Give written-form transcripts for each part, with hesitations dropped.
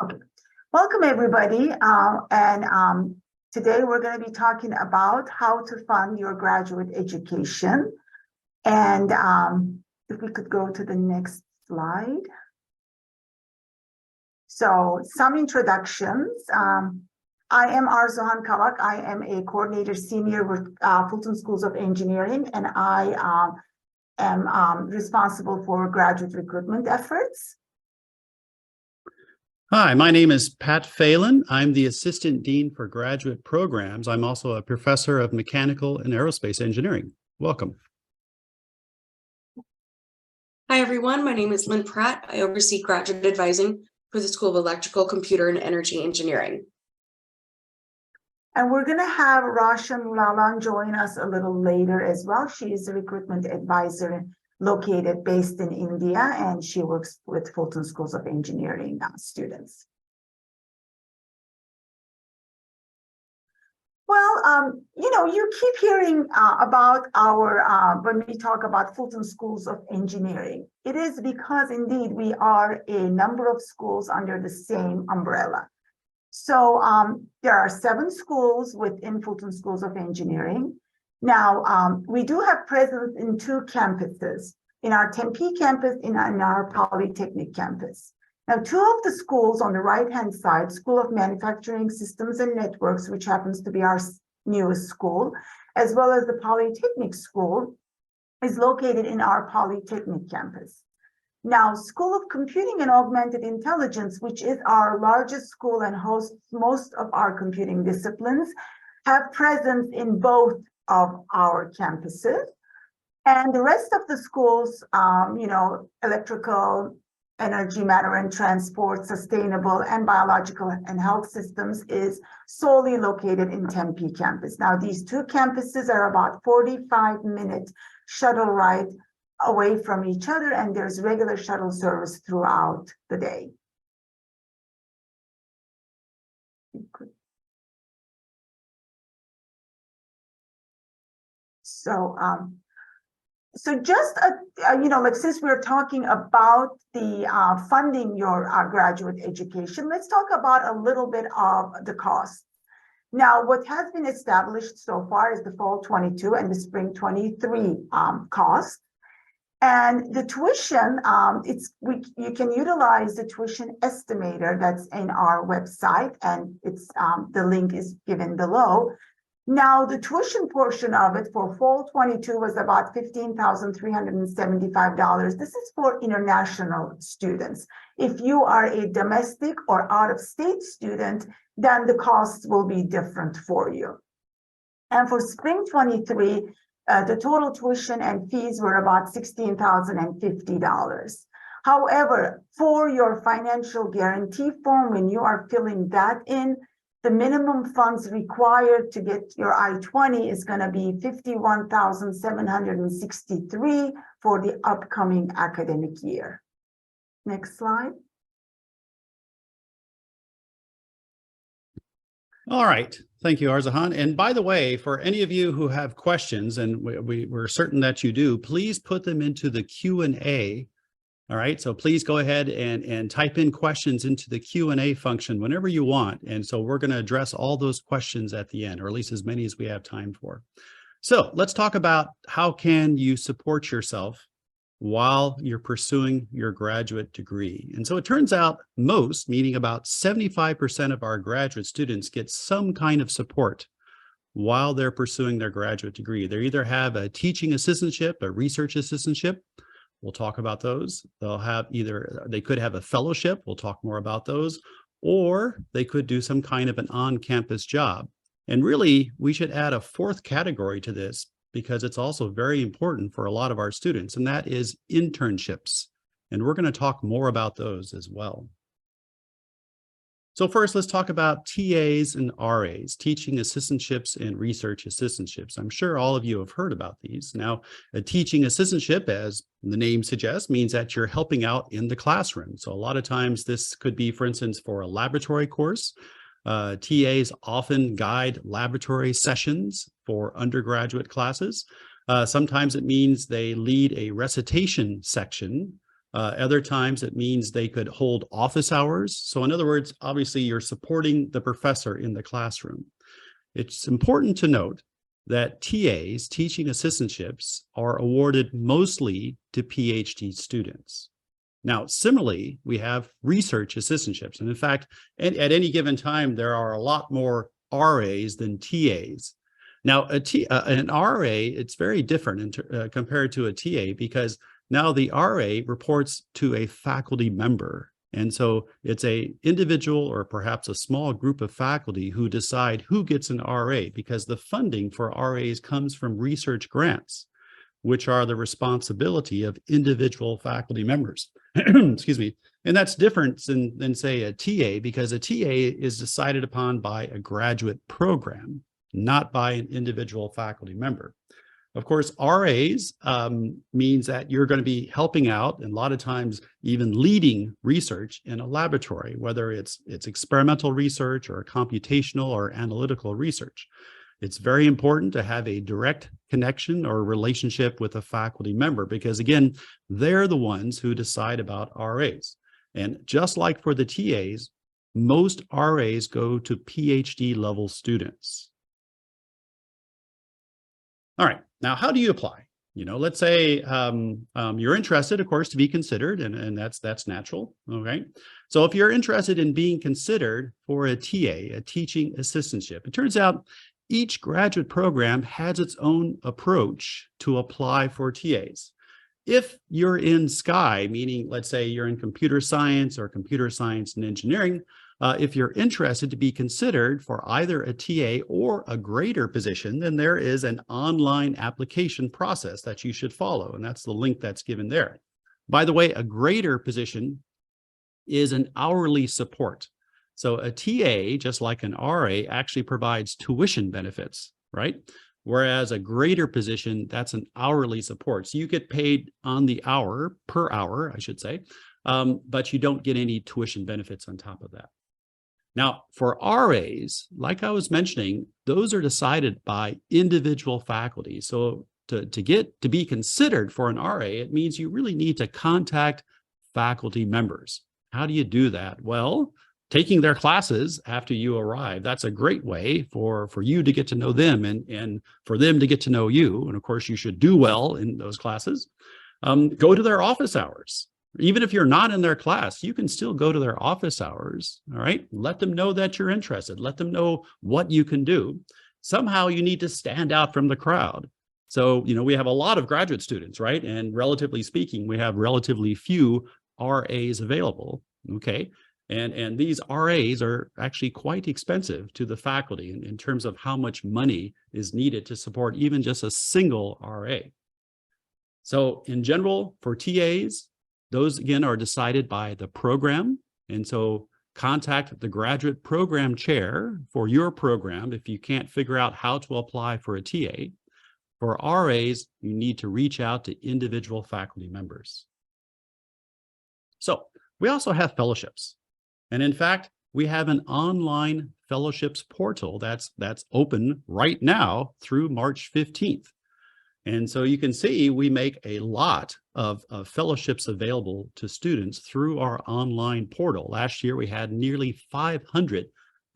Okay, welcome everybody. Today we're going to be talking about how to fund your graduate education. And if we could go to the next slide. So some introductions. I am Arzuhan Kavak. I am a coordinator senior with Fulton Schools of Engineering, and I am responsible for graduate recruitment efforts. Hi, my name is Pat Phelan. I'm the Assistant Dean for Graduate Programs. I'm also a professor of mechanical and aerospace engineering. Welcome. Hi, everyone. My name is Lynn Pratt. I oversee graduate advising for the School of Electrical, Computer, and Energy Engineering. And we're going to have Roshan Lalan join us a little later as well. She is a recruitment advisor based in India, and she works with Fulton Schools of Engineering students. Well, you keep hearing about when we talk about Fulton Schools of Engineering. It is because indeed we are a number of schools under the same umbrella. So there are 7 schools within Fulton Schools of Engineering. Now, we do have presence in 2 campuses, in our Tempe campus and in our Polytechnic campus. Now, 2 of the schools on the right-hand side, School of Manufacturing Systems and Networks, which happens to be our newest school, as well as the Polytechnic School, is located in our Polytechnic campus. Now, School of Computing and Augmented Intelligence, which is our largest school and hosts most of our computing disciplines, have presence in both of our campuses. And the rest of the schools, electrical, energy, matter and transport, sustainable, and biological and health systems is solely located in Tempe campus. Now, these 2 campuses are about 45-minute shuttle ride away from each other, and there's regular shuttle service throughout the day. So just, since we're talking about the funding your graduate education, let's talk about a little bit of the cost. Now, what has been established so far is the fall 22 and the spring 23 cost. And the tuition, you can utilize the tuition estimator that's in our website, and it's the link is given below. Now, the tuition portion of it for fall 22 was about $15,375. This is for international students. If you are a domestic or out-of-state student, then the costs will be different for you. And for spring 23, the total tuition and fees were about $16,050. However, for your financial guarantee form, when you are filling that in, the minimum funds required to get your I-20 is going to be $51,763 for the upcoming academic year. Next slide. All right. Thank you, Arzuhan. And by the way, for any of you who have questions, and we're certain that you do, please put them into the Q&A. All right. So please go ahead and type in questions into the Q&A function whenever you want. And so we're going to address all those questions at the end, or at least as many as we have time for. So let's talk about how can you support yourself while you're pursuing your graduate degree. And so it turns out most, meaning about 75% of our graduate students, get some kind of support while they're pursuing their graduate degree. They either have a teaching assistantship, a research assistantship. We'll talk about those. They could have a fellowship. We'll talk more about those, or they could do some kind of an on-campus job. And really, we should add a 4th category to this, because it's also very important for a lot of our students, and that is internships. And we're going to talk more about those as well. So first, let's talk about TAs and RAs, teaching assistantships and research assistantships. I'm sure all of you have heard about these. Now, a teaching assistantship, as the name suggests, means that you're helping out in the classroom. So a lot of times this could be, for instance, for a laboratory course. TAs often guide laboratory sessions for undergraduate classes. Sometimes it means they lead a recitation section Other times it means they could hold office hours. So in other words, obviously you're supporting the professor in the classroom. It's important to note that TAs, teaching assistantships, are awarded mostly to PhD students. Now, similarly, we have research assistantships. And in fact, at any given time, there are a lot more RAs than TAs. Now, an RA, it's very different compared to a TA, because now the RA reports to a faculty member. And so it's a individual or perhaps a small group of faculty who decide who gets an RA, because the funding for RAs comes from research grants, which are the responsibility of individual faculty members. Excuse me. And that's different than say a TA, because a TA is decided upon by a graduate program, not by an individual faculty member. Of course, RAs means that you're going to be helping out, and a lot of times even leading research in a laboratory, whether it's experimental research or computational or analytical research. It's very important to have a direct connection or relationship with a faculty member, because again, they're the ones who decide about RAs. And just like for the TAs, most RAs go to PhD level students. All right, now how do you apply? Let's say you're interested, of course, to be considered, and that's natural, okay? So if you're interested in being considered for a TA, a teaching assistantship, it turns out each graduate program has its own approach to apply for TAs. If you're in SCI, meaning let's say you're in computer science or computer science and engineering, if you're interested to be considered for either a TA or a greater position, then there is an online application process that you should follow, and that's the link that's given there. By the way, a greater position is an hourly support. So a TA, just like an RA, actually provides tuition benefits, right? Whereas a greater position, that's an hourly support. So you get paid on the hour, per hour, I should say, but you don't get any tuition benefits on top of that. Now, for RAs, like I was mentioning, those are decided by individual faculty. So to be considered for an RA, it means you really need to contact faculty members. How do you do that? Well, taking their classes after you arrive, that's a great way for you to get to know them and for them to get to know you. And of course, you should do well in those classes. Go to their office hours. Even if you're not in their class, you can still go to their office hours, all right? Let them know that you're interested. Let them know what you can do. Somehow you need to stand out from the crowd. So, we have a lot of graduate students, right? And relatively speaking, we have relatively few RAs available, okay? And these RAs are actually quite expensive to the faculty in terms of how much money is needed to support even just a single RA. So in general, for TAs, those again are decided by the program. And so contact the graduate program chair for your program if you can't figure out how to apply for a TA. For RAs, you need to reach out to individual faculty members. So we also have fellowships. And in fact, we have an online fellowships portal that's open right now through March 15th. And so you can see we make a lot of fellowships available to students through our online portal. Last year, we had nearly 500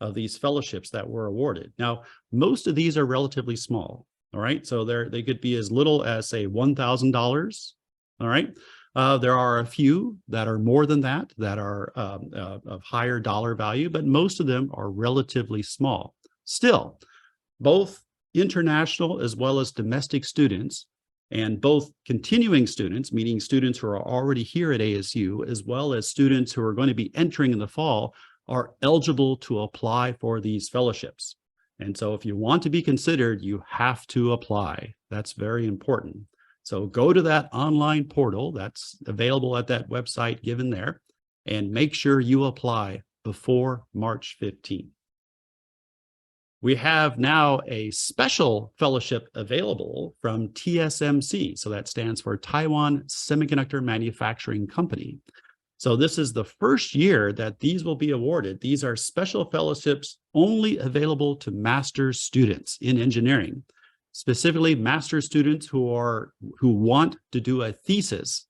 of these fellowships that were awarded. Now, most of these are relatively small, all right? So they could be as little as, say, $1,000, all right? There are a few that are more than that are of higher dollar value, but most of them are relatively small. Still, both international as well as domestic students and both continuing students, meaning students who are already here at ASU, as well as students who are going to be entering in the fall, are eligible to apply for these fellowships. And so if you want to be considered, you have to apply. That's very important. So go to that online portal that's available at that website given there and make sure you apply before March 15th. We have now a special fellowship available from TSMC. So that stands for Taiwan Semiconductor Manufacturing Company. So this is the first year that these will be awarded. These are special fellowships only available to master's students in engineering, specifically master's students who want to do a thesis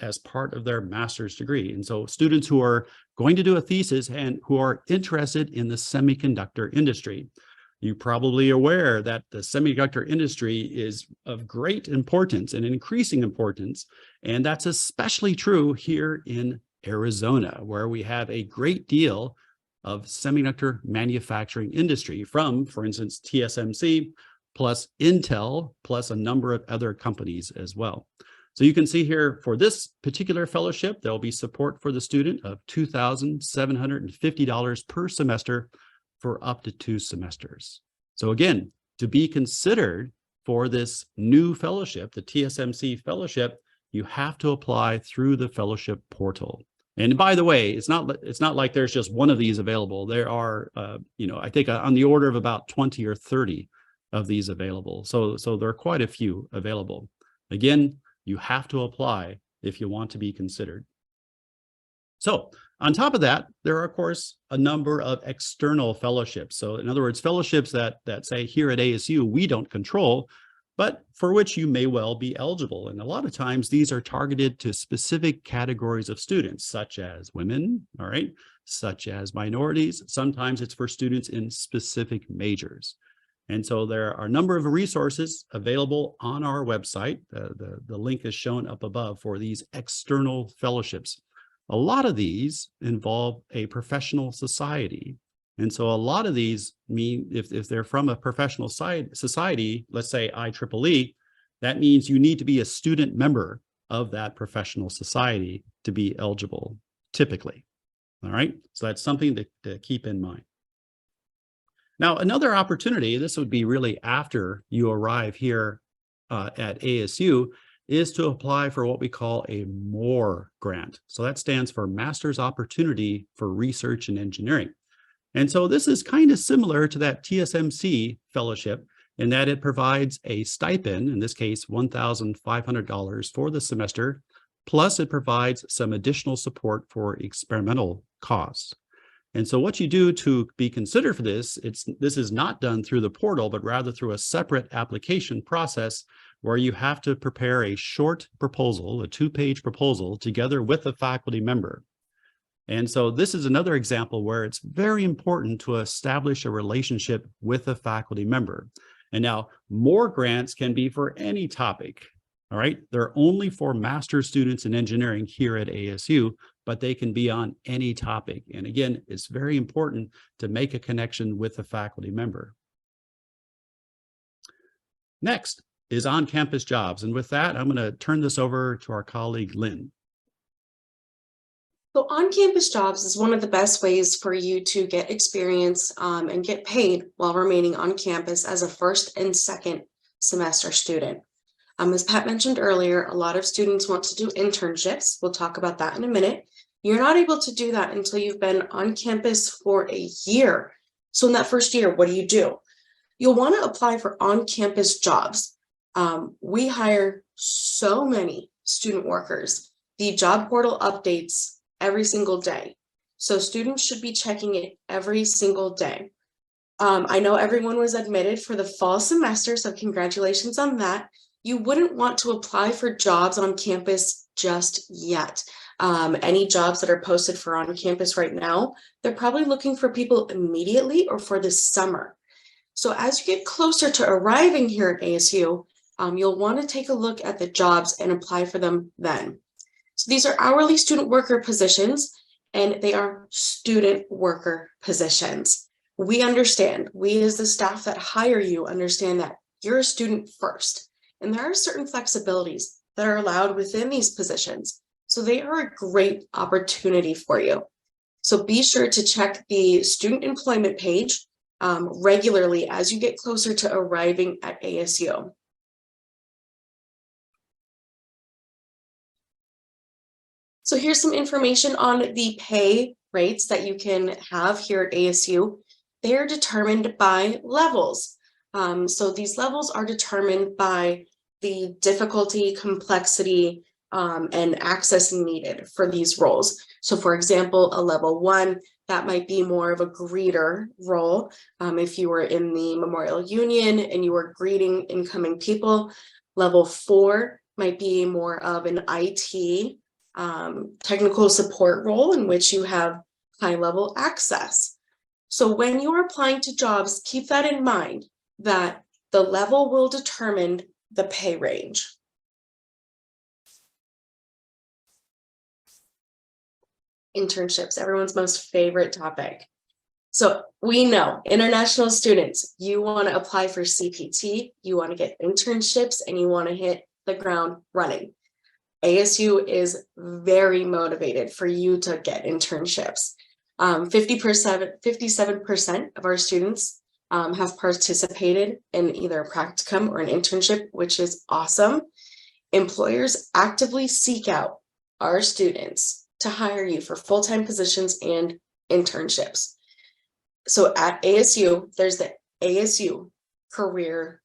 as part of their master's degree. And so students who are going to do a thesis and who are interested in the semiconductor industry. You're probably aware that the semiconductor industry is of great importance and increasing importance. And that's especially true here in Arizona, where we have a great deal of semiconductor manufacturing industry from, for instance, TSMC, plus Intel, plus a number of other companies as well. So you can see here for this particular fellowship, there'll be support for the student of $2,750 per semester for up to 2 semesters. So again, to be considered for this new fellowship, the TSMC fellowship, you have to apply through the fellowship portal. And by the way, it's not like there's just one of these available. There are, I think on the order of about 20 or 30 of these available. So there are quite a few available. Again, you have to apply if you want to be considered. So on top of that, there are, of course, a number of external fellowships. So in other words, fellowships that say here at ASU, we don't control, but for which you may well be eligible. And a lot of times these are targeted to specific categories of students, such as women, all right, such as minorities. Sometimes it's for students in specific majors. And so there are a number of resources available on our website. The link is shown up above for these external fellowships. A lot of these involve a professional society. And so a lot of these mean if they're from a professional society, let's say IEEE, that means you need to be a student member of that professional society to be eligible, typically. All right, so that's something to keep in mind. Now, another opportunity, this would be really after you arrive here at ASU, is to apply for what we call a MORE grant. So that stands for Master's Opportunity for Research and Engineering. And so this is kind of similar to that TSMC fellowship in that it provides a stipend, in this case, $1,500 for the semester, plus it provides some additional support for experimental costs. And so what you do to be considered for this, this is not done through the portal, but rather through a separate application process where you have to prepare a short proposal, a 2-page proposal, together with a faculty member. And so this is another example where it's very important to establish a relationship with a faculty member. And now MORE grants can be for any topic, all right? They're only for master's students in engineering here at ASU, but they can be on any topic. And again, it's very important to make a connection with a faculty member. Next is on-campus jobs. And with that, I'm going to turn this over to our colleague, Lynn. So on-campus jobs is one of the best ways for you to get experience and get paid while remaining on campus as a first and second semester student. As Pat mentioned earlier, a lot of students want to do internships. We'll talk about that in a minute. You're not able to do that until you've been on campus for a year. So in that first year, what do? You'll want to apply for on-campus jobs. We hire so many student workers. The job portal updates every single day. So students should be checking it every single day. I know everyone was admitted for the fall semester, so congratulations on that. You wouldn't want to apply for jobs on campus just yet. Any jobs that are posted for on campus right now, they're probably looking for people immediately or for the summer. So as you get closer to arriving here at ASU, you'll want to take a look at the jobs and apply for them then. So these are hourly student worker positions, and they are student worker positions. We understand, we as the staff that hire you understand that you're a student first, and there are certain flexibilities that are allowed within these positions. So they are a great opportunity for you. So be sure to check the student employment page regularly as you get closer to arriving at ASU. So here's some information on the pay rates that you can have here at ASU. They're determined by levels. So these levels are determined by the difficulty, complexity, and access needed for these roles. So for example, a level 1, that might be more of a greeter role. If you were in the Memorial Union and you were greeting incoming people. Level 4, might be more of an IT technical support role in which you have high-level access. So when you are applying to jobs, keep that in mind, that the level will determine the pay range. Internships, everyone's most favorite topic. So we know international students, you want to apply for CPT, you want to get internships, and you want to hit the ground running. ASU is very motivated for you to get internships. 57% of our students have participated in either a practicum or an internship, which is awesome. Employers actively seek out our students to hire you for full-time positions and internships. So at ASU, there's the ASU Career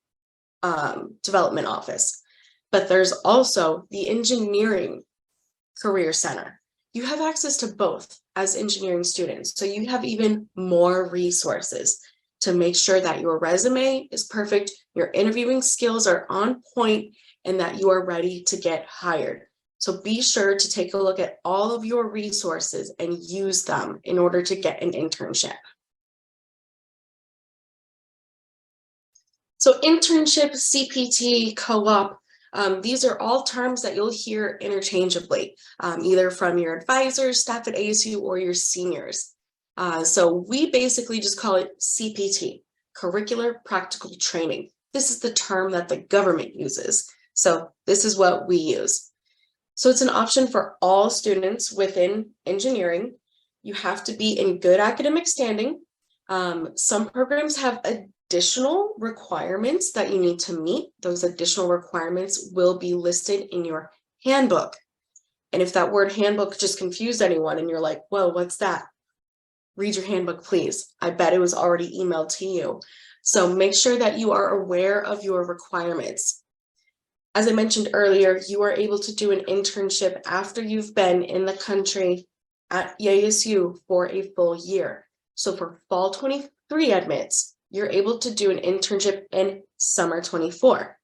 Development Office, but there's also the Engineering Career Center. You have access to both as engineering students, so you have even more resources to make sure that your resume is perfect, your interviewing skills are on point, and that you are ready to get hired. So be sure to take a look at all of your resources and use them in order to get an internship. So internship, CPT, co-op, these are all terms that you'll hear interchangeably, either from your advisors, staff at ASU, or your seniors. So we basically just call it CPT, Curricular Practical Training. This is the term that the government uses. So this is what we use. So it's an option for all students within engineering. You have to be in good academic standing. Some programs have additional requirements that you need to meet. Those additional requirements will be listed in your handbook. And if that word handbook just confused anyone and you're like, whoa, what's that? Read your handbook, please. I bet it was already emailed to you. So make sure that you are aware of your requirements. As I mentioned earlier, you are able to do an internship after you've been in the country at ASU for a full year. So for fall 23 admits, you're able to do an internship in summer 24.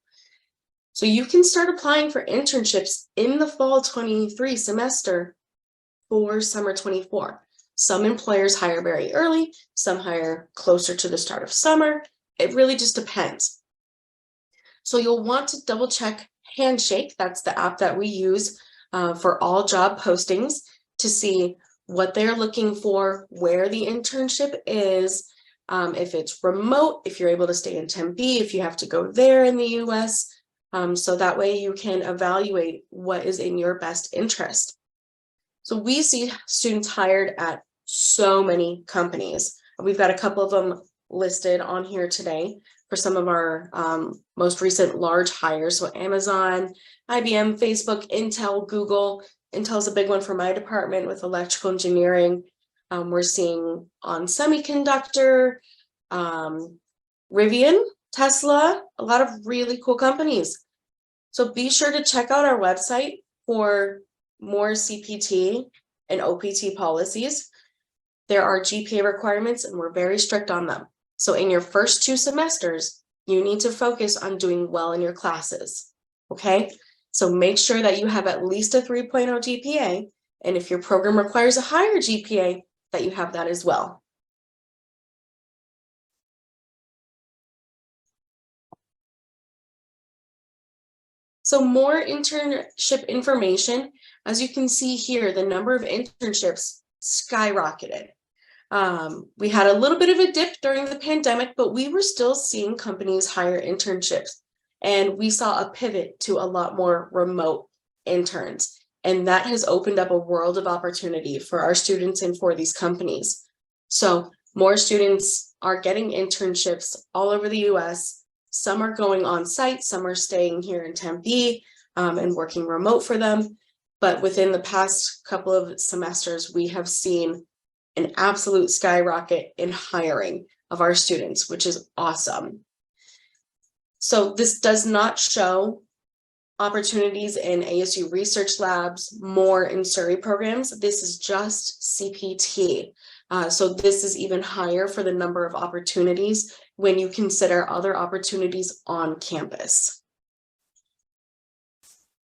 So you can start applying for internships in the fall 23 semester for summer 24. Some employers hire very early, some hire closer to the start of summer. It really just depends. So you'll want to double check Handshake, that's the app that we use for all job postings, to see what they're looking for, where the internship is, if it's remote, if you're able to stay in Tempe, if you have to go there in the US, so that way you can evaluate what is in your best interest. So we see students hired at so many companies. We've got a couple of them listed on here today for some of our most recent large hires. So Amazon, IBM, Facebook, Intel, Google. Intel's a big one for my department with electrical engineering. We're seeing on semiconductor, Rivian, Tesla, a lot of really cool companies. So be sure to check out our website for more CPT and OPT policies. There are GPA requirements and we're very strict on them. So in your first 2 semesters, you need to focus on doing well in your classes, okay? So make sure that you have at least a 3.0 GPA, and if your program requires a higher GPA, that you have that as well. So more internship information. As you can see here, the number of internships skyrocketed. We had a little bit of a dip during the pandemic, but we were still seeing companies hire internships. And we saw a pivot to a lot more remote interns. And that has opened up a world of opportunity for our students and for these companies. So more students are getting internships all over the US. Some are going on site, some are staying here in Tempe and working remote for them. But within the past couple of semesters, we have seen an absolute skyrocket in hiring of our students, which is awesome. So this does not show opportunities in ASU research labs, more in Surrey programs. This is just CPT. So this is even higher for the number of opportunities when you consider other opportunities on campus.